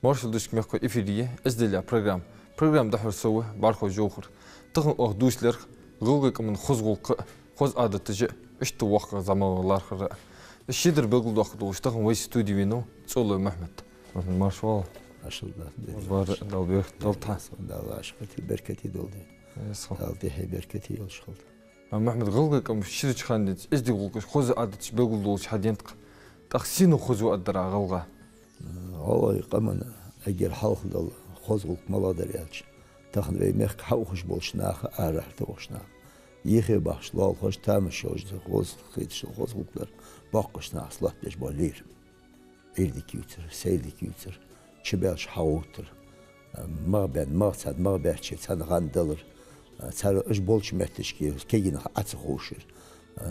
Маршал дышкмехко эфирие эзделя программ. Программ дахыр сауы бархо жоғыр. Тығын оғдуслер ғылғықымын хозғылқы, хоз адатыжы үшті уаққа замағылар қыры. Шидір білгілді уақыды ұштығын вай студиевину цолы Махмет. Маршал. Var dalbir dalta. Dallar aşkı berketi doldu. Daldı hey berketi yol çıkıldı. Mehmet gılgıkım şir çıkan dedi. İzdi gılgış xozu adet beguldu ol şadiyent. Taksini xozu addara gılga. Allah qaman eğer halk dal xozgulq maladır yalç. Taxın ve mek xavxuş bolşnaq arahta bolşnaq. Yexi başlal xoş tamış ojdu xoz xitiş xozgulqlar baqışna aslat beş bolir. Erdik yutur, seydik yutur. Çibelş havuttur. Mağben, mağsad, mağberçi, sen gandalır. Sen iş bolçmettiş ki, kegine atı hoşur.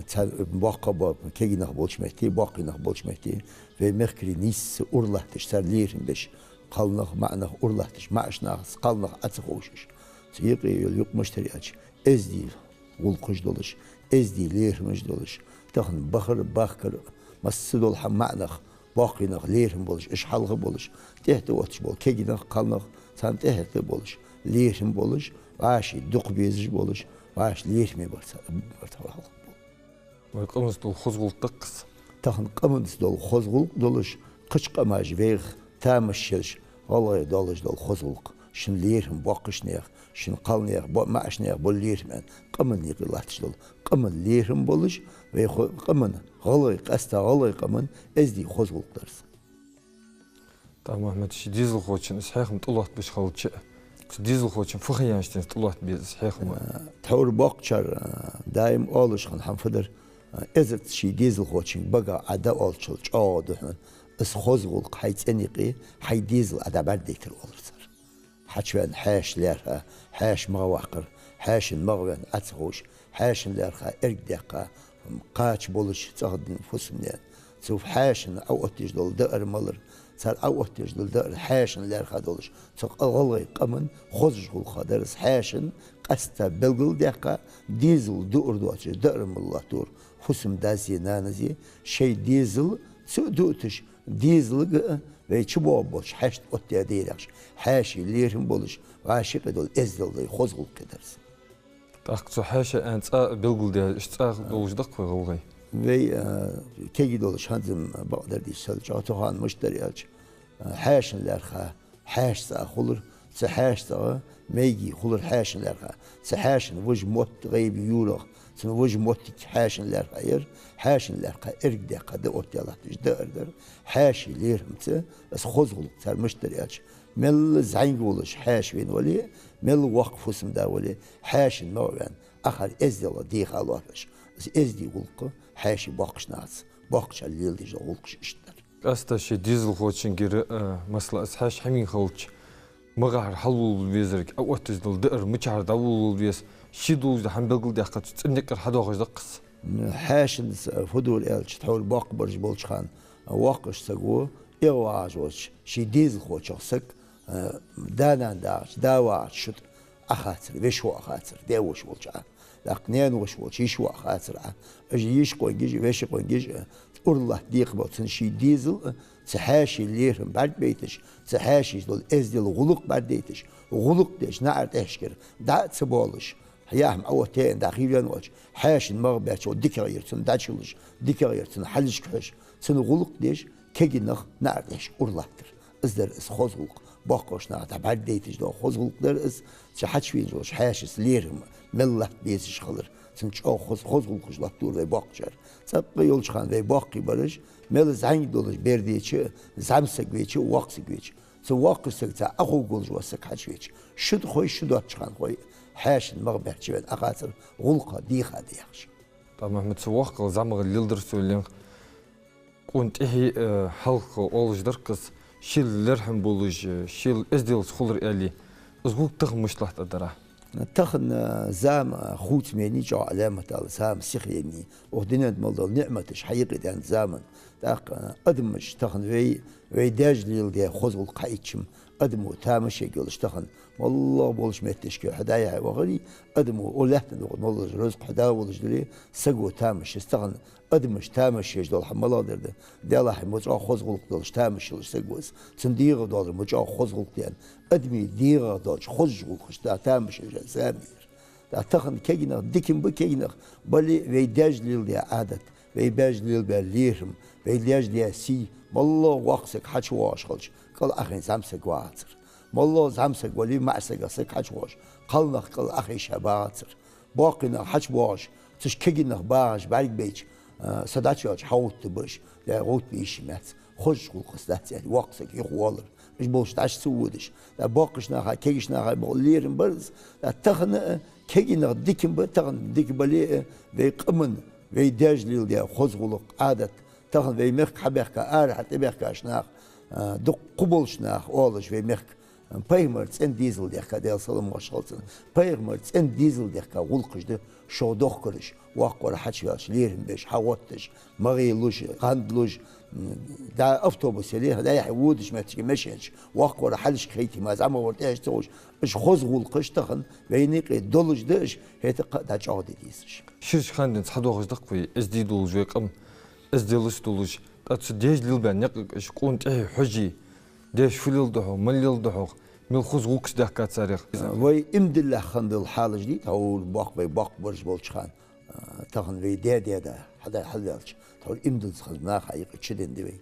Sen vakaba, kegine bolçmetti, bakine bolçmetti. Ve mekri nis urlahtiş, sen lirin beş. Kalnaq, ma'naq urlahtiş, ma'şnaq, kalnaq atı hoşur. Yıqı yol yok müşteri aç. Ez değil, ulkuş doluş. Ez değil, lirmiş doluş. Taxın bakır, bakır, massı dolha ma'naq. Bakınaq, lirin boluş, iş halğı boluş. Tehti otuş bol, keginaq, kalnaq, sen tehti boluş. Lirin boluş, vaşı, duq beziş boluş, vaşı lirmi barsa halıq bol. Ve qımız dolu xozgulqda qız. Taxın qımız dolu xozgulq doluş, qıçqamaj, veğ, tamış şeliş, vallahi doluş dolu xozgulq. Şin lirin, bakışnayaq, şin qalnayaq, ma'şnayaq, bol lirmen. Qımın yıqılatış dolu. Qımın lirin boluş ve qımın. Vallahi qasta vallahi qaman ezdi xozgulqlarız. Tamam Ahmet şi dizel xoçun ishaqım tulat biş xalçı. Dizel xoçun fıxıyanştın tulat biz ishaqım. Tavr baqçar daim oluşğan hamfıdır. Ezet şi dizel xoçun baga ada olçul çoğduhun. Is xozgulq haytseniqi hay dizel ada berdektir olursar. Haçven haşlerha, haş mağvaqır, haşin mağven atxoş, haşinlerha ergdeqa. قاش بولش تاخدين فسمنا سوف حاشن أو أتجدل دار ملر صار أو أتجدل دار حاشن لار خدولش تق الله قمن خزج الخدرس حاشن قستا بلغل دقة ديزل دور دوتش دار ملر دور فسم دازي نانزي شيء ديزل سو دوتش ديزل ve çubuğa boluş haşt otya değilmiş haşi lirin boluş aşık edol ezdildi xozgul kedersin. Taqçı haşa anta bilgulda iştaq dolujdaq qoğulğay. Ve kegi doluş hanım bağlar dişel çatoğan müşteri aç. Haşinler ha haşsa xulur sahaşsa meygi xulur haşinler ha. Sahaşin vuj mot gayb yuraq. Sen vuj mot haşinler hayır. Haşinler ha ergde qada otyalat dişderdir. Haşiler mti as xozgul sar müşteri aç. Mel zang boluş haşvin vali mel waqfusum da vali haşin noven axar ezdela dixalwaş. Ezdi ulqı haşi baqışnaz. Baqça lildi ulqış işler. Asta şi dizel xoçun giri masla haş hamin xalç. Mağar halul vezirk awatzdil dir mıçar davul ves şiduz ham bilgil daqat tsinnikar hadog'da qis. Haşin fudul elç tawul baqbarj bolçxan waqış sagu ewajoch şi dizel xoçaqsak danan dağış davaç şut axatır ve şu axatır devoş bolça. Laqnen وش وش يشوا خاطر اجيش قويج وش قويج الله ديق بوتن شي ديزل سحاشي ليرم بعد بيتش سحاشي دول ازدل غلق بعد ديتش غلق ديش نعرت اشكر دا تبولش ياهم اوتين داخلين وش حاش المغبات وديكر يرتن داتشلش ديكر يرتن حلش كش سن غلق ديش كينخ نعرتش اورلاktır ازدر اس خozgulq باقوشنا بعد ديتش دو خozgulqlar is çahaçvin joş haşis lirim millat beziş qalır. Sen çox xozgulquşlar dur ve baqçar. Sapqa yol çıxan ve baqi barış mel zang doluş berdiçi zamsak veçi waqsik veçi. Sen waqsik ta aqulgulj wasak haç veçi. Şud xoy şudat çıxan xoy haşin mağberçi ve aqatır gulqa dixa diyax. Tamam Ahmet waqq zamğı lildir söylen. Kunt ehi halqı olujdur qız şiller ham boluj şil ezdil xulur eli. Uzguq tığmışlat adara. تخن زام خوت مني جو علامة على زام سخيني ودينت مالدل نعمتش حقيقة زامن تاق أدمش تخن وي داجليل دي خزول قايتشم أدمو تامشي قولش تخن والله بولش متشكي حدايا وغري أدمو ولحت نقول والله رزق حدا ولش دري سقو تامش استغن أدمش تامش يجدول حملا درده ديلا مجا خزغلق دولش تامش يلش سقوس تنديغ دول مجا خزغلق ديان أدمي ديغ دولش خزغلقش دا تامش يجدول سامير دا تخن كيجنا ديكم بكيجنا بلي ويداج ليل دي عادت ويباج ليل بالليرم ويداج دي سي والله وقسك حش واش خلش قال أخي زمسك واتر والله زمسك ولي معسك أسك حش واش قالنا قال أخي شباتر باقينا حش واش تشكينا باج بعد بيج صداتش حاوت بش لا غوت بيش مات خش قصدات يعني وقسك يخوالر مش بولش تعش سودش لا باقشنا كيشنا بوليرن برز لا تخن كينا ديكم بتخن ديك بلي بيقمن ويداج ليل دي خزغلق عادت تخن ويمخ حبيخك حتى بيخك اشناخ دق قبول شناخ اولش ويمخ بايمرز ان ديزل ديخك ديال سلام واشغلتن بايمرز ان ديزل ديخك غلقش ده شو دخكرش واقور حتشواش ليرن بيش حوتش مغيلوش قندلوش دا افتوبوس يليه دا يحودش ما تمشيش واقور حلش خيتي ما زعما ورتاش توش اش خزغلقش تخن وينيق دولش دش هيت دا جادي ديسش شيرش خاندن صدوغش دقوي ازديدول جويقم ازديلش دولش تاتس ديج ليلبان يق اش قونت حجي ديش فليل دحو مليل دحو مل خزغلقش دحكات تاريخ وي امد الله خندل حال جديد هو باق برج بولش خان تخن وي دا حدا حلالش تقول امدل خزنا حقيقة شدين دوي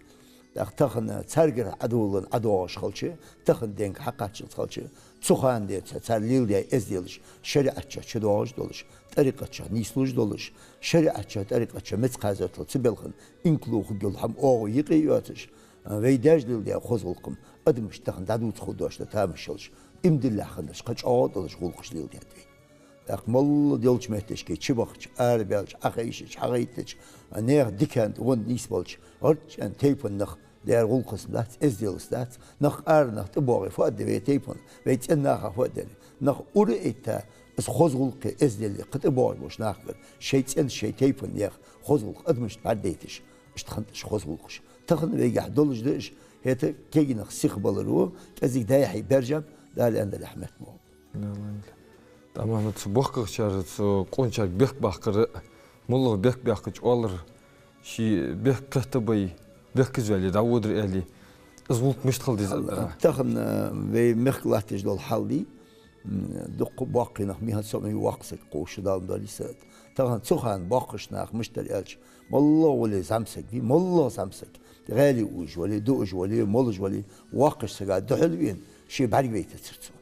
تخن ترجر عدولن عدواش خلشة تخن دينك حقاتش خلشة تخان دي تسليل دي ازديلش شريعتش شدواش دولش طريقتش نيسلوش دولش شريعتش طريقتش متقازتل تبلخن انكلوخ جل هم او يقياتش ويداجدل دي خزلقم ادمش تخن دادو تخدوش تامشلش امدل خندش قچ دولش غلقش ديل دي أقمل ديلش مهتشكي تشبخش أربيلش أخيشش حغيتش نير ديكاند ون نيسبولش أرج أن تيبون نخ دير غلقس نات إزديلس نات نخ نخ تبوغي فؤاد دي تيبون ويت إنها فؤاد نخ أوريتا بس خزغلق إزديل قد أبوغي بوش ناخر شيت إن شي تيبون نير خزغلق أدمش بعديتش اشتخنتش خزغلقش تخن ويجح دولش ديش هيتا كي نخ سيخ بالرو كازيك دايحي برجم دال أند الأحمد مو Tamam, bu şarjı konçak bek bakırı, mullu bek bakıç olur, şi bek kahtabay, bek güzeli, davudur eli, izvult müştkil diz. تخن ve meklatej dol haldi, dukku bakı nak mihan sami waqsek qoşu dal dalisat. تخن تخن bakış nak müştel elç. Mullu wali zamsek, vi mullu zamsek. Gali uj wali duj wali moluj wali waqış saga duhlvin, şi barg beyt tsirtsu.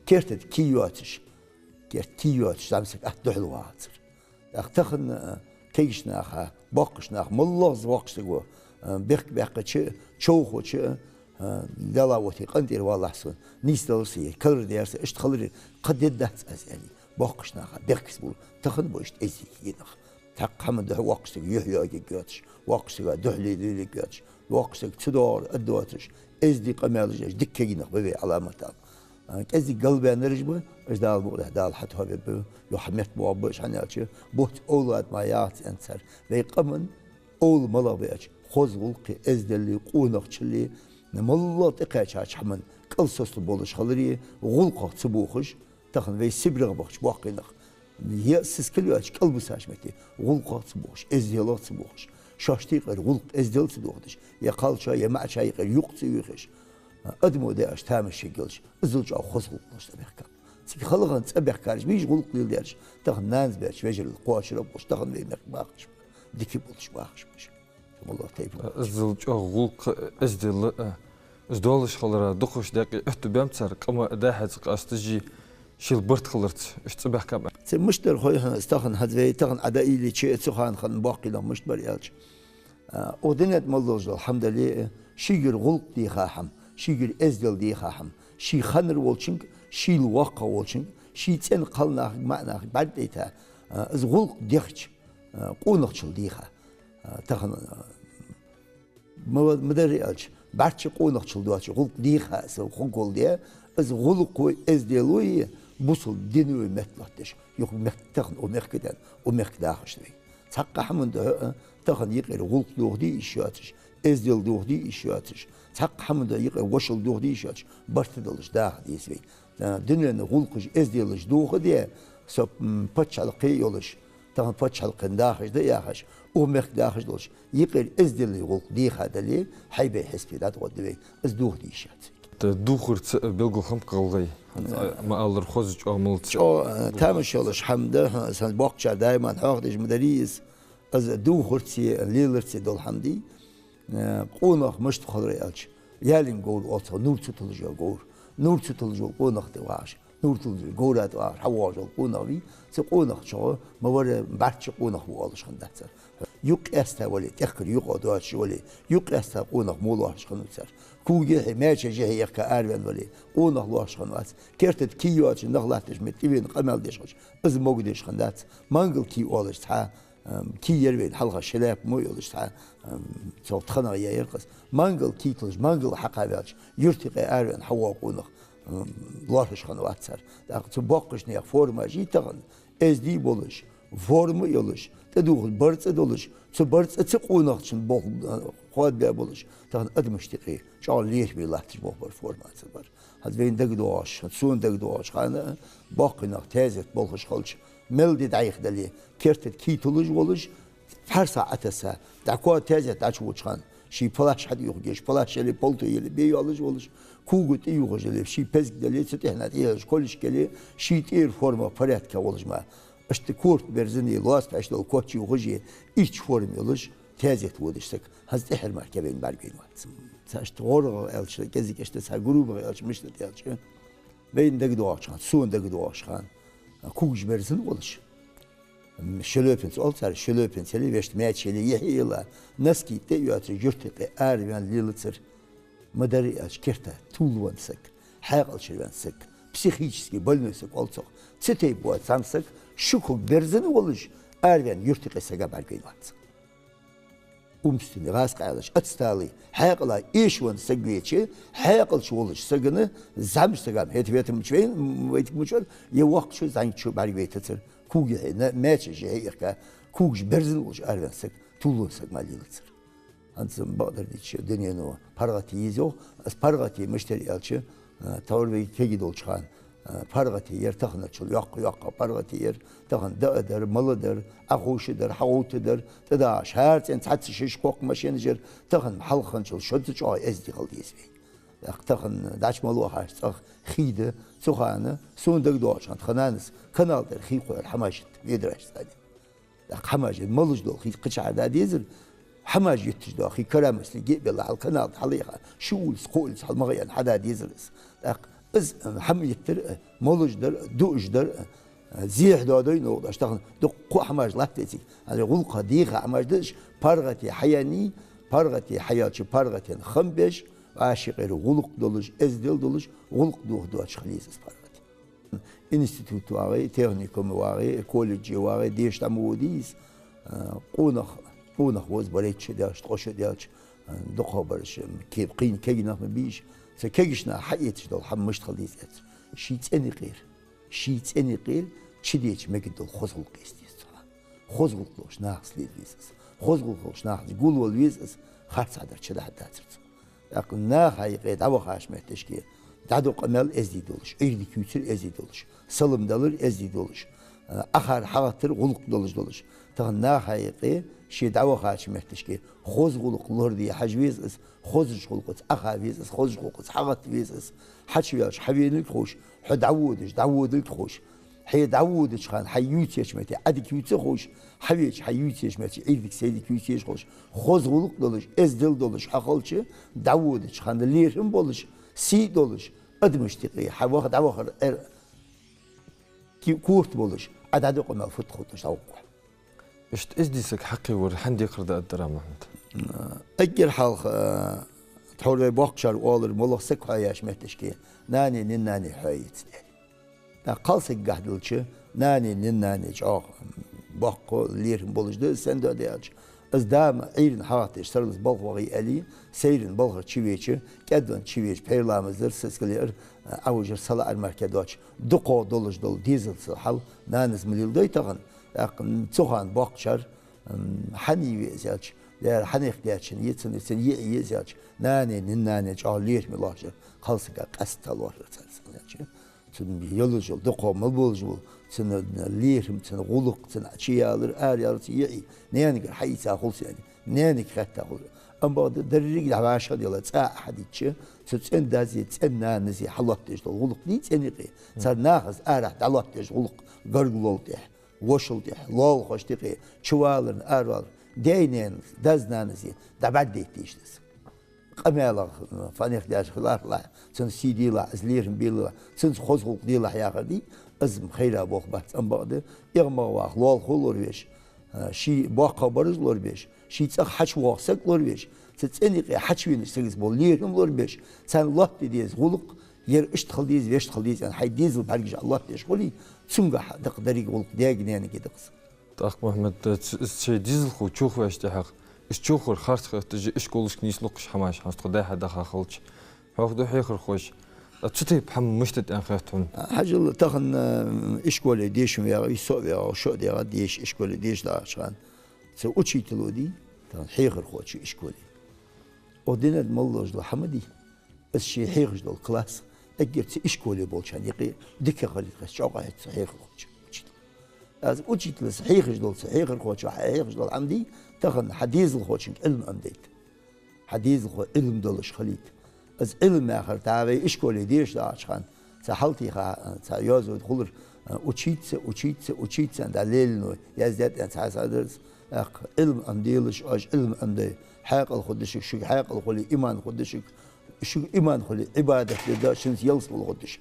Kertet kiyatış. كيرتيوت شامسك أحدح الواتر أختخن كيشنا خا باقشنا خ ملص واقشتقو بيق شوخو شيء دلا وتي قندير والله حسن نيس دلسي كلر ديرس اشتخلر قد يدهت أزالي باقشنا خا بيقس بول تخن بوشت أزي ينخ تقام ده واقشتق يحيى جاتش واقشتق دحلي لي جاتش واقشتق تدور أدواتش أزدي قمالج دكة ينخ ببي علامتان كذي قلبي نرجبه إيش دال بقول دال حتى هو بيبو يحميت بوابش حنياتش بوت أولاد ما يات أنصر بيقمن أول ملا بيج خوز غلقي إزدلي قونق شلي نملا تقاش حمن كل سوس بولش خلري غلقه تبوخش تخن في سبرغ بخش باقينق هي سكلياش كل بساش متي غلقه تبوخش إزدلات تبوخش شاشتي غير غلق إزدل تبوخش يا قالشا يا معشا غير يقصي يخش أدمو ده أش تامش شيء أزلج أو خزق مش تبيحك تيجي خلقن تبيح كارج بيج غلق ليل ديرش تاخد نانز بيرش وجه القواش ربوش تاخد لي مك باخش ديكي بولش باخش مش والله تيب أزلج أو غلق أزدولش خلرا دقوش دقي احتبام تسرق أما ده حتى أستجي شيل برت خلرت إيش تبيح كم مشتر خوي استخن هذا تاخد عدائي اللي شيء تسخن خن باقي لا مش بريالش ودنيت ملوز الحمد لله شيء غلق دي خاحم شيء إزدل دي خاهم شيء خنر والشنك شيء الواقع والشنك شيء تين قلنا معنا بعد إيتا إزغلق ديخش قونقشل ديخا تخن مدري ألش بعدش قونقشل دواتش غلق ديخا سو خنقول ديه إزغلق إزدلوي بوصل دينوي متلاتش يخ متخن ومخكدان ومخداخش دي تحقق حمن ده تخن يقير غلق دوغ دي إشياتش ezdil doğdu iş yatış. Tak hamda yıkı koşul doğdu iş yatış. Bartıdılış dağ diyesvey. Dünyanın hulkuş ezdiliş doğu diye sop paçalıqı yoluş. Tamam paçalıqın dağıjda yaxış. O mek dağıjda oluş. Yıkır ezdili hulk diye hadali haybe hesbidat o diye. Ez doğdu iş yatış. دوخرت بلغهم قلغي ما ألر خوزج أملت شو تامش يلش حمده سن باقشة دائما حاقدش مدريس از دوخرتي ليلرتي دول حمدي قونق مشت خضر يالش يالين قول أوتو نور تطلجو قول نور تطلجو قونق دواش نور تطلجو قولات واش حواجو قونقي سي قونق شو مور بعتش قونق والش خندتر يق استا ولي تخر يق ادواش ولي يق استا قونق مولوش خندتر كوجه ماشي جه يك ارون ولي قونق لوش خندت كرتت كيواتش نغلاتش متبين قمل ديش از موجدش خندت مانجل كي اولش تا كي يربين حلقه شلاب مو يولش تا صوت خنا يرقص مانجل كي تلج مانجل حقاباتش يرتقي ارون حوا قونق لوش خندت سر تو باقش نه فرما جيتغن از دي بولش formu yoluş, te duhul barca doluş, su barca te qo'noq için bol xo'da boluş. Tağın admıştıqı, çağlıyış bir lahtış bol bir forması var. Haz veyindeki doğaş, suundaki doğaş, xana baqınaq tezet bolğuş xalç. Meldi dayıq dali, kertet ki tuluş boluş, her saatesa, daqo tezet aç uçan. Şi palaş hadi yok geç, palaş yeli polto yeli bey alış boluş. Kugut iyi jeli, şi pezg dali, sütehnat yeliş, koliş geli, şi tir forma paretka oluşma. İşte kurt berzini lost peşdol koçu hoji iç form yoluş tezet vodiştik. Hazte her merkebein belgeyin vatsın. Saç doğru elçi gezik işte sa grubu elçmişti elçi. Beyindeki doğaçan, suundaki doğaçan. Kuj berzin oluş. Şölöpens olsar şölöpenseli veşt meçeli yehila. Naski te yatı yurtqi arvan lilitsir. Madari elçkerta tulvansak. Haqal şirvansak. Psixически больныйsak olsak. Çetey bu atsansak şu berzin oluş arvan yurtqi saga belgeyin vatsın. Umstini rasqaylaş atstalı haqla işwan sagveçi haql oluş sagını zamstagam hetvetim çveyn vetikmuçor ye vaqt şu zançu belgeyetir kuge meçe jeyka kuj berzin oluş arvansak tulunsak malilitsir. Hansın bağdır diçi dünyanı pargati yizo as pargati müşteri elçi tavır ve kegi dolçan pargati yer taxna çul yok pargati yer taxan da'dır malıdır axuşudur havutudur tada şerten tatsı şiş kok maşinjer taxan halxan çul şötü çay ezdi qaldı esbey taxan daçmalı haş tax xide soğanı sondag doğaçan xananız kanaldır xi qoyar hamajit yedraş sadi hamajit malıj do xi qıçada dizir حماج يتجدو أخي كرامسلي جيب على القناة حليقة شول سقول حلمغيان حدا ديزرس إز حم يتر مولج در دوج در زيح دادوي نو أشتغل دو قو حماج لاتيسي هذا غلقة ديخة حماج دش بارغتي حياني بارغتي حياتي بارغتي خمبش عاشق غلق دولج إزدل دولج غلق دوه دوش خليس بارغتي إنستيتوت واعي تكنيكوم واعي كوليج واعي ديش تموديس قونخ قونخ وز بريتش داش تقش داش دقة برش كيف قين كيجنا من بيش سكيجنا حقيقة دول حمشت خليس شيت أني قيل شديش مجد خزل قيستيس خزل كلوش ناقص ليزس خزل كلوش ناقص قول والويزس خارج هذا شده حتى لكن نا حقيقة دعوة خاش مهتشكي دعوة قمل أزدي دولش إيدي كيوتر أزدي دولش سلم دولر أزدي دولش آخر حاطر غلق دولش تغنى حقيقة شيء دعوة خاش مهتشكي خوز غلق لوردي حجويز خوزش غلقت أخاويز خوزش غلقت حاط ويز حشويش حبينك خوش دعودش خوش حي دعودش خان حيوتيش متي عدك يوتي خوش حيوتيش متي عيدك سيدك يوتيش خوش خوز غلق دولش ازدل دولش حقلش دعودش خان ليرم بولش سي دولش أدمشتقي حواخ دعوة كي كورت بولش عدد قنا فتخوتش توقع إشت إزديسك حقي ورحندي قرد الدراما أجر حالخ تحول باقشر والر ملخ سك حياش مهتشكي ناني حيت قالسك قهدلش ناني جاق باقو ليرن بولجد سند ديالش از دام عيرن حاتش سرلس بالغوغي ألي سيرن بالغ تشيويتش كدون تشيويتش بيرلامزر سسكلير أوجر صلاة المركدوش دقو دولج دول ديزل حل نانز مليل دوي تغن تخان باقشر حني ويزالش لا حنيخ داشن يتسن يزاج ناني نناني جالير ملاجر خلصك قست الوار تسن تن بيولوجي دقو مبولجو تن ليرم تن غلق تن اشيالر اريال يي ناني حيسا خلص يعني ناني ختا أما دريج العاشر ديال تاع حديتش تتسن دازي تسن نزي حلوت ديش غلق ني تنيقي صار ناخذ ارح دلوت ديش غلق قرقلول ديح وشل ديح لول خوش دقي شوالن ارال دينين دازنانزي دبعد ديتيش دس قمالا فانيخ داش خلاف لا تن سيدي لا ازليرن بيلا تن خوزغلق ديلا يا غدي ازم خيرا بوخ بات ام بعد يغما واخ لول خولور ويش شي باقا برز لور بيش شي تاخ حش واخسك لور بيش تتسني حش وين سيز بوليرن لور بيش سان الله ديز غلق yer iştxaldıyız, veştxaldıyız yani haydizil belki Allah teşguli sunga daqdari qol diagni yani gidiqs. Taq Muhammed şey dizil xu çox veşti haq. İş çoxur xart xatı iş qoluş nisluq xamaş hast xuday hada xalç. Haqdu xixir xoş. Tutib ham müştet en xatun. Hacıl taqın işgole deşim ya iso ya şo diye deş işgole deş da şan. Se uçitludi tan xixir xoç işgole. O dined mallajlı hamdi. الشيء حيخج دول كلاس أجرت إشكولي بولشان يقي دكة غليت غش شاقة صحيح الخوش از أجيت لصحيح دول صحيح الخوش حيخج دول عمدي تخن حديث الخوش علم أمديت حديث الخوش علم دولش خليت از علم آخر تعبي إشكولي ديش دا عشان سحلتي خا سيازو دخلر أجيت عند الليل نو يزداد أنت حاسدرس علم أمديلش أج علم أمدي حق الخدشك شو حق الخلي إيمان خدشك شو إيمان خلي عبادة لدا شنس يلصق الغدش.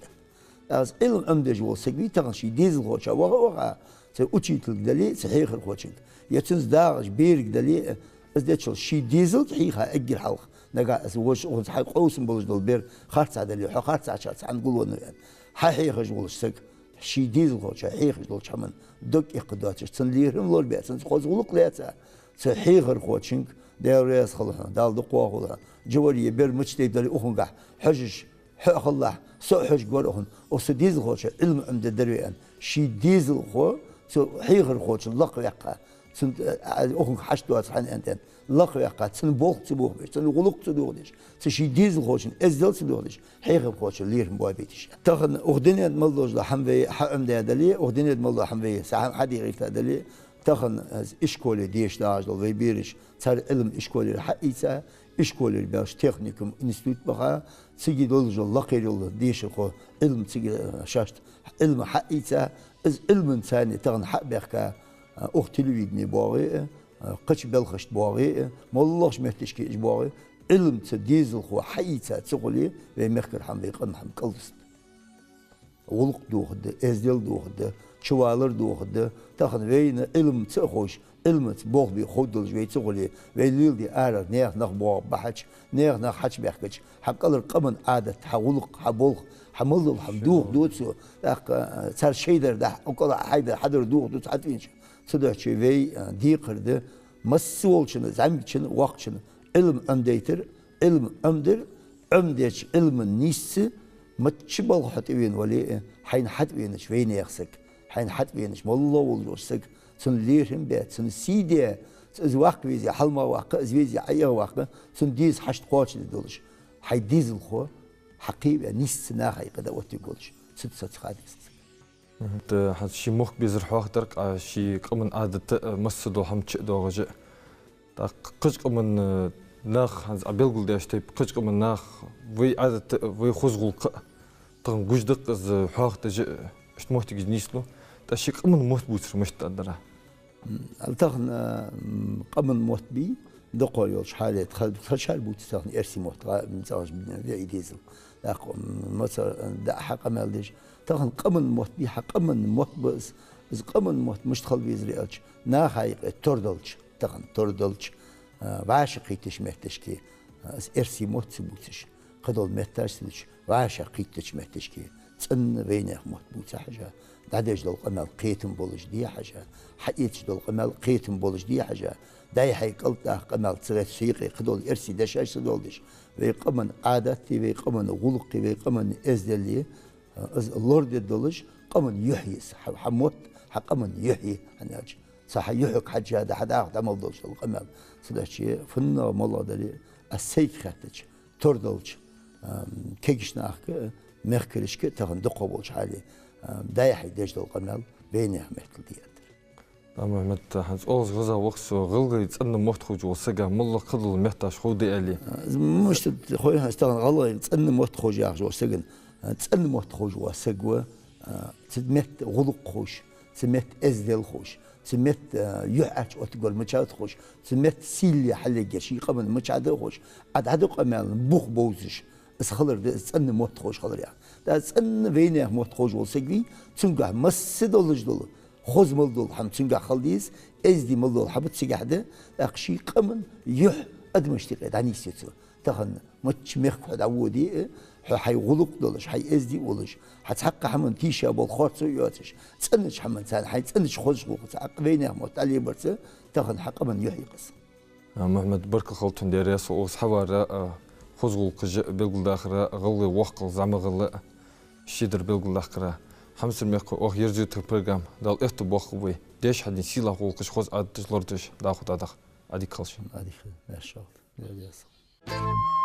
از علم أمدج والسقي تغشي ديزل خوشة وغا سأوتشيت الدليل صحيح الخوشة. يتنس داعش بيرك دليل أزدتشل شي ديزل صحيحة أجر حلق. نجا أسوش حق قوسم بلش دل بير خارج دليل خارج عشان عنقول إنه يعني حقيقة جولش سق شي ديزل خوشة حقيقة جولش حمن دك إقداتش تنليرهم لول بيت تنس خوش غلق ليتها صحيح الخوشة داوريس خلها دال دقوا خلها جواري بير مجتهد دلي أخنقع حجج حق الله سو حج قول أخن وسديزل خوش علم عند الدرويان شي ديزل خو سو حيغر خوش لق يقع سن أخن حشدوا عن أنتن لق يقع سن بوق تبوه بيش سن غلق تدوه ديش سشي ديزل خوش أزدل تدوه ديش حيغر خوش ليرهم بوا بيتش تاخن أخدنيا ملوج لحموي حقم دلي أخدنيا ملوج حموي ساعة حدي غير دلي تاخن إشكولي ديش داعج ويبيرش صار علم إشكولي حقيقة إشكولي باش تكنيكم إنستيتوت بقى تيجي دولج الله خير الله ديش خو علم تيجي شاشت علم حقيقة از علم ثاني تاخن حق بيحكى أختلي بيدني باغي قش بلخشت باغي ما اللهش مهتشكي باغي علم تديزل خو حقيقة تقولي ومخكر حم بيقن حم قلست ولق دوخد ازدل دوخد شوالر دوخد تاخن وين علم تخوش علم بوغ بي خودل جوي تقولي ويليل دي ارا نيخ نخ بوغ بحج نيخ نخ حج بيحكج حقلر قمن عادة حولق حبولق حمل حمدوخ دوتسو اخ صار شيدر ده وقال حيدر حدر دوخ دوت عتينش صدق شي وي ديقر ده مسولشن زعمتشن وقتشن علم امديتر علم امدر امديش علم نيس متشبل حتوين ولي حين حتوينش وين يخسك حين حتوينش والله والله سن ليرهم بيت سن سيدي از وقت ويزي حلما وقت از ويزي اي وقت سن ديز حشت قوتش دولش حي ديز الخو حقيقة نيس سنا حقيقة دوت يقولش ست خادس انت حد شي مخ بيزر حواق درك شي قمن عادة مسدو هم تشدو تا قج قمن ناخ هنز ابيلغل داش تيب قج قمن ناخ وي عادة وي خزغل تغن جوجدق از حواق تج اشتموت نيسلو تشي قمن موت بوتر مش تقدرها التغن قمن موت بي دقوا يولش حالة خشال بوت تغن ارسي موت مزاج في ديزل مثلا دا حق مالديش تغن قمن موت بي حق قمن موت بس از قمن موت مش تخل بيزريالش نا حقيقة توردلش تغن توردلش وعاشقيتش مهتشكي از ارسي موت سبوتش قدول مهتشتش وعاشقيتش مهتشكي تن بينه موت بوت حاجة دادش دول قمال قيتم بولش دي حاجة حقيتش دول قمال قيتم بولش دي حاجة داي حي قلت قمال تصريح سيقي قدول ارسي دشاش دولش ويقمن عادتي ويقمن غلقي ويقمن ازدلي اللورد دولش قمن يحيي حموت حقمن يحيي هناج صح يحك حاجة هذا حدا أخذ عمل دولش القمل صدقشي فن ملا دلي السيك خاتج تردلش كيجش ناخك مخكرش كتغن دقوبولش حالي دايح يدش القمل بينه مثل ديات محمد هنس أوز غزا وقت غلغي تسألنا مختخوج وسجا ملا قدل محتاج خودي عليه مش خويها استغن غلا تسألنا مختخوج يا جو سجن تسألنا مختخوج وسجوا تمت غلق خوش تمت أزدل خوش تمت يحش وتقول مشات خوش تمت سيلي حلقة شيء قبل مشات خوش عاد هذا قمال بوخ بوزش بس خلر تسألنا مختخوج خلر يعني تسألنا بينه مختخوج وسجي تنقع مسدولج دول خوز ملدول حم تنقع خلديز أزدي ملدول حبت سجحده أقشي قمن يح أدمشتقد عني سيتو تخن مش مخ عودي حي غلق دولش حي ازدي ولش حتحقق حمن تيشا بالخاطر ياتش تسنش حمن سان حي تسنش خوش غلق تعق بينه متعلي برت تخن حق من يحيي قص محمد بركة خلطن ديريس وصحوار خزغل بلغل داخرة غلي وقل زعمغل شيدر بلغل داخرة حمس الميق يرجوت البرنامج دال بوخوي ديش حد سيلا غلقش خوز عاد تجلردش داخو داخ عادي كلش عادي ما شاء الله